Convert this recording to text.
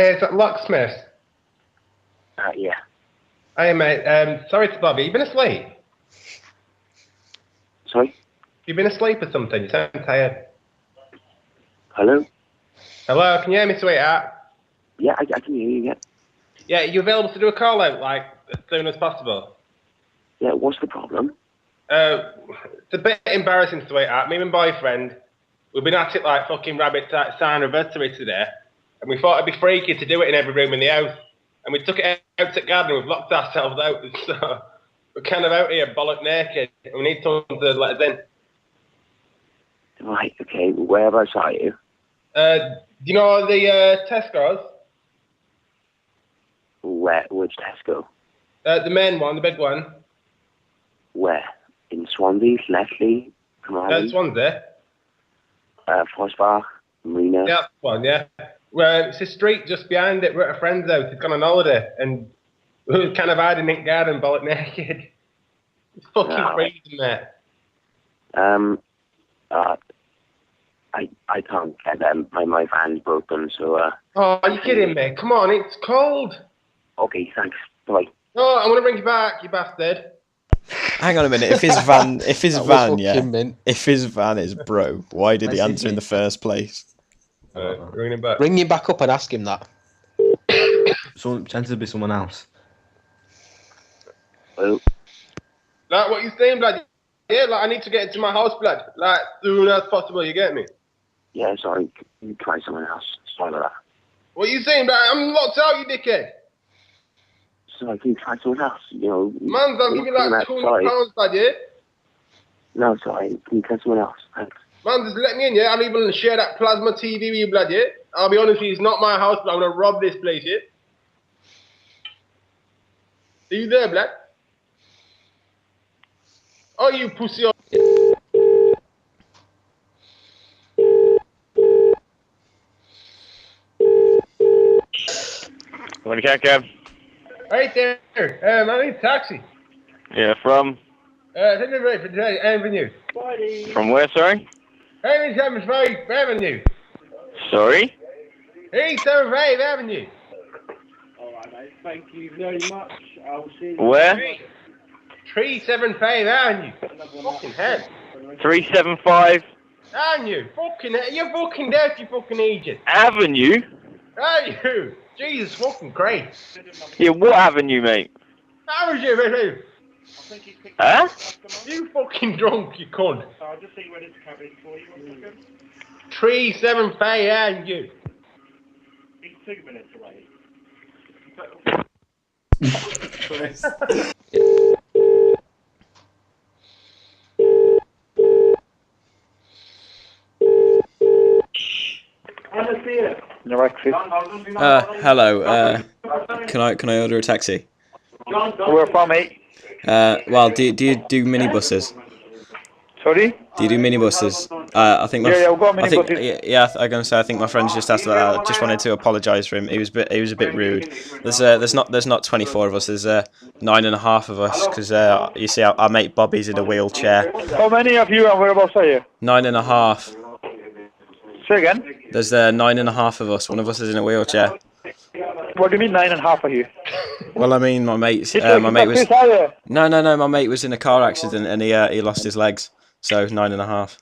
Hey, is that Locksmith? Yeah. Hey, mate. Sorry to bother you. You been asleep? Sorry? You been asleep or something? You sound tired. Hello? Hello, can you hear me, sweetheart? Yeah, I can hear you, yeah. Yeah, are you available to do a call out, like, as soon as possible? Yeah, what's the problem? It's a bit embarrassing, sweetheart. Me and my boyfriend, we've been at it like fucking rabbits at its anniversary today, and we thought it'd be freaky to do it in every room in the house. And we took it out to the garden, we've locked ourselves out, so we're kind of out here bollock naked, and we need someone to let us in. Right, okay, whereabouts are you? Do you know the Tesco's? Where? Which Tesco? The main one, the big one. Where? In Swansea, Leslie, Swansea. Frostbach, Marina. Yeah, that's one, yeah. Well, it's a street just behind it. We're at a friend's house. He's gone on holiday, and we were kind of hiding in the garden, bollock naked. It's fucking crazy, mate. I can't get them. My van's broken, so Oh, are you kidding me? Come on, it's cold. Okay, thanks. Bye. Oh, I'm gonna bring you back, you bastard. Hang on a minute. If his van, if his van is broke, why did he answer in the first place? Bring him back. Ring him back up and ask him that. Pretend to be someone else. Well, Like, what you saying, blood? Yeah, like, I need to get into my house, blood. Like, soon as possible, you get me? yeah, sorry. You try someone else. Sorry about that. What you saying, blood? I'm locked out, you dickhead. Sorry, can you try someone else? You know. Man, I'll give you like £200, blood, yeah? No, sorry. Can you try someone else? Thanks. Man, just let me in, yeah? I'll even share that plasma TV with you, blood, yeah? I'll be honest with you, it's not my house, but I'm gonna rob this place, yeah? Are you there, blood? Oh, you pussy. When you can't cab? Right there. I need a taxi. Yeah, from? Take me right for today, Avenue. From where, sorry? 875 Avenue. Sorry? 875 Avenue. Alright, mate. Thank you very much. I'll see you. Where? 375 Avenue. Fucking hell. 375 Avenue. Fucking hell. You're fucking deaf, you fucking agent. Avenue? Are you? Jesus fucking Christ. Yeah, what avenue, mate? Avenue, mate. Huh? You fucking drunk, you cunt. I'll just see where this cab is for you. 1 second. 375 Avenue. He's 2 minutes away. Hello. Can I order a taxi? Where from, mate? Well, do you do minibuses? Sorry? Do you do minibuses? I think my we've got minibuses. I'm gonna say I think my friend's just asked about that. I just wanted to apologise for him. He was a bit rude. There's not 24 of us. There's 9.5 of us because you see our mate Bobby's in a wheelchair. How many of you and whereabouts are you? 9.5. Say again? There's 9.5 of us. One of us is in a wheelchair. What do you mean 9.5 of you? Well, I mean my mate was my mate was in a car accident and he lost his legs. So 9.5.